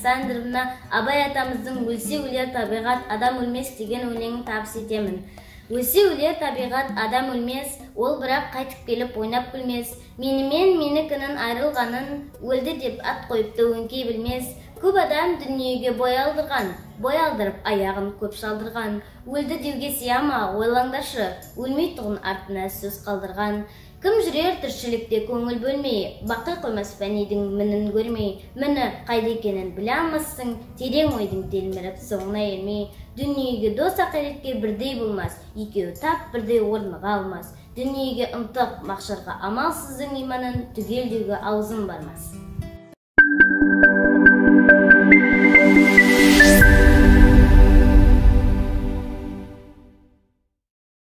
Александровна Абай атамыздың «Өлсе өлер табиғат, адам өлмес» деген өлеңін табыс етемін. Өлсе өлер табиғат, адам өлмес, ол бірақ қайтып келіп ойнап күлмес. Менімен менікінің айрылғанын, өлді деп ат қойыпты өңкей білмес. Көп адам дүниеге бой алдырып аяғын көп шалдырған. Өлді деуге сияма, ойлаңдаршы, өлмей тұғын артына сөз қалдырған. Кім жүрер тіршілікте көңіл бөлмей, бақи қоймас фәнидің мінін көрмей. Міні қайда екенін біле алмассың, терең ойдың телміріп соңына ермей. Дүниеге дос ақиретке бірдей болмас, екеуі тап бірдей орныға алмас. Дүниеге ынтық, мақшарға амалсыздың иманын түгелдеуге аузым бармас.